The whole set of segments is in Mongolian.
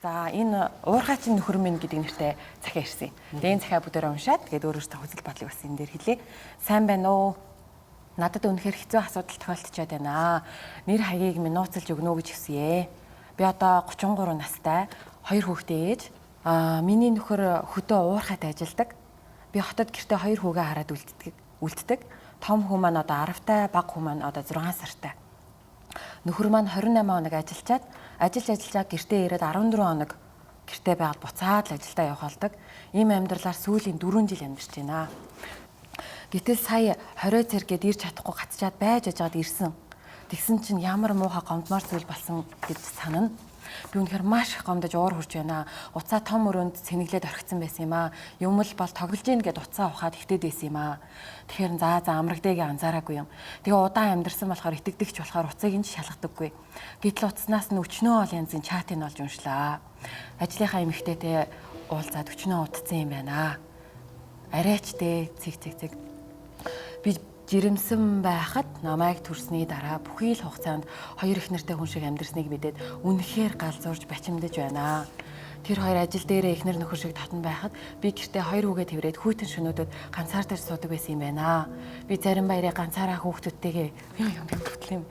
За энэ уурхаачин нөхөр минь гэдэг нэртэй захиа ирсэн. Тэгээ энэ захиа бүгдээрээ уншаад тэгээд өөрөөсөө хүсэл бодлыг бас энэ дээр хэлье. Сайн байна уу? Надад үнэхээр хэцүү асуудал тохиолдчиход байна. Нэр хаягийг минь нууцлж өгнө гэж хүсье. Би одоо 33 настай, 2 хүүхдээ ээж. Миний нөхөр хөдөө уурхайд ажилладаг. Би хотод гэртээ 2 хүүгээ хараад үлддэг. Том хүү маань одоо 10-тай, бага хүү маань одоо 6 сартай. Нөхөр маань 28 хоног ажиллаад гэртээ ирээд 14 хоног гэртээ байгаад буцаад л ажилдаа явах болдог. Ийм амьдралаар сүүлийн 4 жил амьдарч байна. Гэтэл сая 20 цэргээд ирж чадахгүй гацчаад байж ажгаад ирсэн. Тэгсэн чинь ямар муухай гомдмоор зүйл болсон гэж санана. Би үнэхээр маш их гомдож уур хурж байна. Уцаа том өрөөнд цэнэглээд орхисон байсан юм аа. Юм л бол тоглож ийн гэд уцаа ухаад хитээд байсан юм аа. Тэгэхээр за амрагдэйгээ анзаараагүй юм. Тэгээ удаан амьдэрсэн болохоор итгэдэгч болохоор уцыг нь шалгадаггүй. Гэтэл уцснаас нь өчнөө ол янзын чатыг олж уншлаа. Ажлынхаа эмэгтэйтэй уулзаад өчнөө утцсан юм байна. Арайч дээ цэг. Би жирэмсэн байхад намайг төрсний дараа бүхий л хугацаанд 2 их нэртэй хүн шиг амьдрсныг мэдээд үнэхээр галзуурж бачимдаж байна. Тэр 2 ажил дээрээ ихнэр нөхөр шиг татан байхад би гэртээ 2 хүүгээ тэврээд хүйтэн шөнөдөд ганцаар дээр суудаг байсан юм байна. Би зарим баярыг ганцаараа хүүхдүүдтэйгээ юм.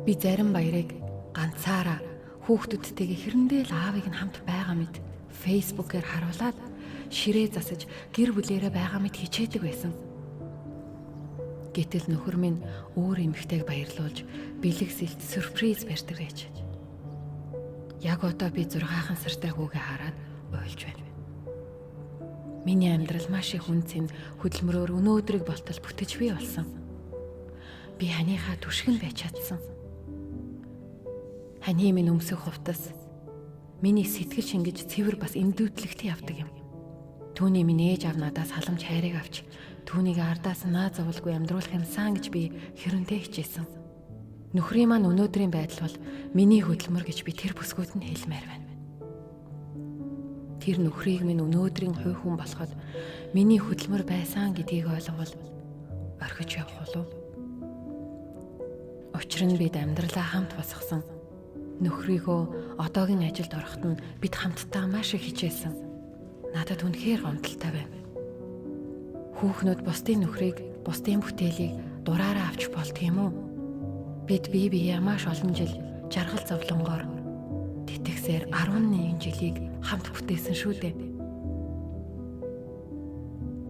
Би зарим баярыг ганцаараа хүүхдүүдтэйгээ хэрэндээ л аавыг нь хамт байгаа мэт фэйсбүүкээр харуулад ширээ засаж гэр бүлээрээ байгаа мэт хичээдэг байсан. Гэтэл нөхөр минь өөр эмэгтэйг баярлуулж бэлэгсэлт сюрприз барьдаг байж. Яг одоо би 6 сартай хүүгээ хараад уйлж байна. Миний амьдрал маш их үнцэн хөдөлмөрөөр өнөөдрийг болтол бүтэж бий болсон. Би ханыхаа түшгэн байж чадсан. Хани минь өмсөх хувцас миний сэтгэл шингэж цэвэр бас эндүүтлэгт явдаг юм. Түүний минь ээж аав надаас халамж хайрыг авч түүнийг ардаас наа зовлгүй амьдруулах юмсан гэж би хэрэнтэй хичээсэн. Нөхрийн маань өнөөдрийн байдал бол миний хөдөлмөр гэж би тэр бүсгүйд нь хэлмээр байна. Тэр нөхрийг минь өнөөдрийн хувь хүн болоход миний хөдөлмөр байсан гэдгийг ойлгол орхиж явах болов. Учир нь бид амьдралаа хамт босгосон. Нөхрийгөө одоогийн ажилд ороход нь бид хамтдаа маш их хичээсэн. Надад үнэхээр гомдолтой байна. Хүүхнүүд бусдын нөхрийг, бусдын бүтээлийг дураараа авч болт юм уу? Бид бие биеэ маш олон жил жаргал зовлонгоор тэтгсээр 11 жилийг хамт бүтээсэн шүү дээ.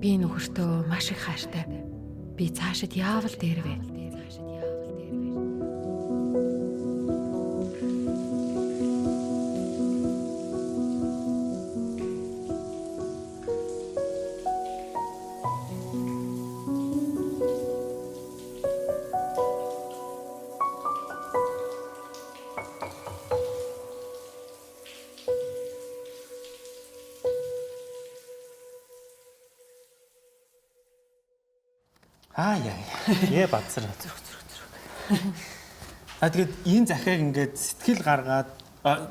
Би нөхөртөө маш их хайртай. Би цаашид яавал дээрвэ? Яа бадсар. Тэгээд энэ захиаг ингээд сэтгэл гаргаад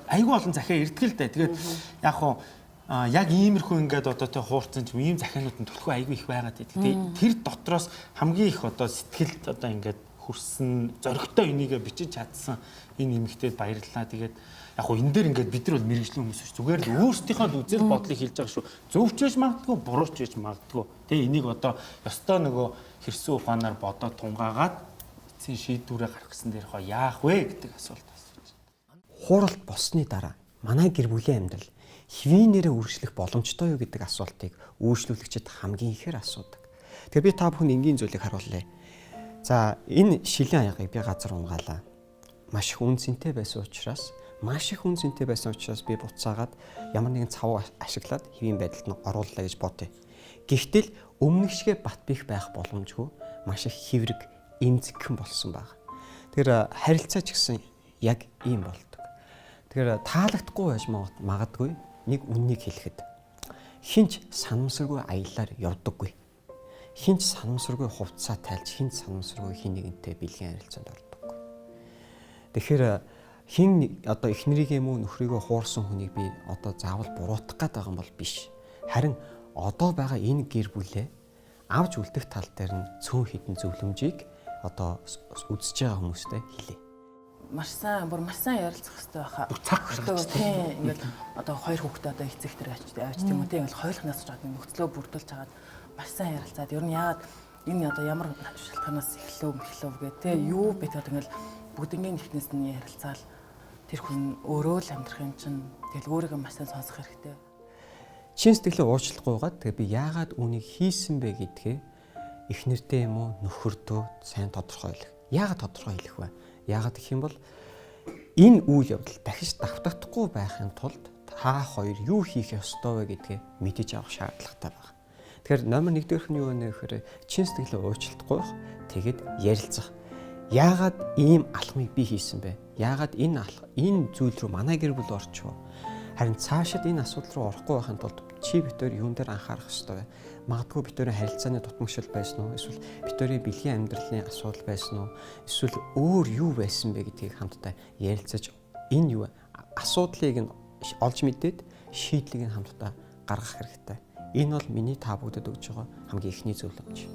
айгүй олон захиа ирдэг л дээ. Тэгээд яг хуу яг иймэрхүү ингээд одоо тэ хуурцсан юм ийм захианууд нь төлхөө айгүй их байгаад байдаг. Тэр дотроос хамгийн их одоо сэтгэлд одоо ингээд хүрсэн зоригтой энийгээ бичиж чадсан энэ нэмэгтэйд баярлалаа. Тэгээд яг хуу энэ дээр ингээд бид нар бол мэрэгжлийн хүмүүс шүү. Зүгээр л өөрсдийнхөө үзэл бодлыг хэлж байгаа шүү. Зөвчөөж магадгүй, бурууч хийж магадгүй. Тэгээ энийг одоо ёстой нөгөө хэрсэн ухаанаар бодоод тунгаагаад эцсийн шийдвэрээ гаргах гэсэн дээр хоо яах вэ гэдэг асуулт асууж байна. Хууралт болсны дараа манай гэр бүлийн амьдрал хэвийнээрээ үргэлжлэх боломжтой юу гэдэг асуултыг үйлчлүүлэгчид хамгийн ихээр асуудаг. Тэгэхээр би та бүхэнд энгийн зүйлийг харуулъя. За энэ шилийн аягийг би газар унгаалаа. Маш их үнцэнтэй байсан учраас би буцаагаад ямар нэгэн цав ашиглаад хэвийн байдалд нь орууллаа гэж бодъё. Гэхдээ өмнөх шигэ бат бих байх боломжгүй маш их хэврэг эмзэгхэн болсон баг. Тэгэхээр харилцаа ч гэсэн яг ийм болдог. Тэгэхээр таалагдахгүй байж магадгүй нэг үннийг хэлэхэд хинч санамсаргүй аяллаар явдаггүй. Хинч санамсаргүй хувцас тайлж, хинч санамсаргүй хин нэгэнтэй бэлгийн харилцаанд ордоггүй. Тэгэхээр хин одоо эхнэрийгээ мөн нөхрийгөө хуурсан хүнийг би одоо заавал буруутгах гээд байгаа юм бол биш. Харин одоо байгаа энэ гэр бүлээ авж үлдэх тал дээр нь цөөн хідэн зөвлөмжийг одоо үзэж байгаа хүмүүстэй хэлье. Маш сайн ярилцах хэрэгтэй байхаа. Цаг гаргаж тийм ингээд одоо хоёр хүүхдээ одоо эцэг тэр авч тийм үү ингээд хойлохнаас ч гадна нөхцлөө бүрдүүлж хагаад маш сайн ярилцаад ер нь яагаад энэ одоо ямар шалтгаанаас эхлэв гэдэг юу бэ гэдэг ингээд бүгднийг ихнээс нь ярилцаал тэр хүн өөрөө л амьдрах юм чинь тэгэл өөрийгөө маш сайн сонсох хэрэгтэй. Чин сэтгэлээ уучлахгүйгээд тэгээ би яагаад үүнийг хийсэн бэ гэдгээ эхнэртэй юм уу нөхөртөө сайн тодорхойлох. Яагаад тодорхой хэлэх вэ? Яагаад гэх юм бол энэ үйл явдал дахиж давтагдахгүй байхын тулд та хоёр юу хийх ёстой вэ гэдгээ мэдэж авах шаардлагатай байна. Тэгэхээр номер 1 дээрх нь юу вэ гэхээр чин сэтгэлээ уучлахгүй байх, тэгэд ярилцах. Яагаад ийм алхмыг би хийсэн бэ? Яагаад энэ зүйл рүү манай гэр бүл орчихов? Харин цаашид энэ асуудал руу орохгүй байхын тулд чи битээр юун дээр анхаарах ёстой вэ? Магадгүй битүүрийн харилцааны дутмагшил байсан уу? Эсвэл битүүрийн бэлгийн амьдралын асуудал байсан уу? Эсвэл өөр юу байсан бэ гэдгийг хамтдаа ярилцаж энэ юу асуудлыг нь олж мэдээд шийдлийг нь хамтдаа гаргах хэрэгтэй. Энэ бол миний та бүдэд өгж байгаа хамгийн ихний зөвлөмж.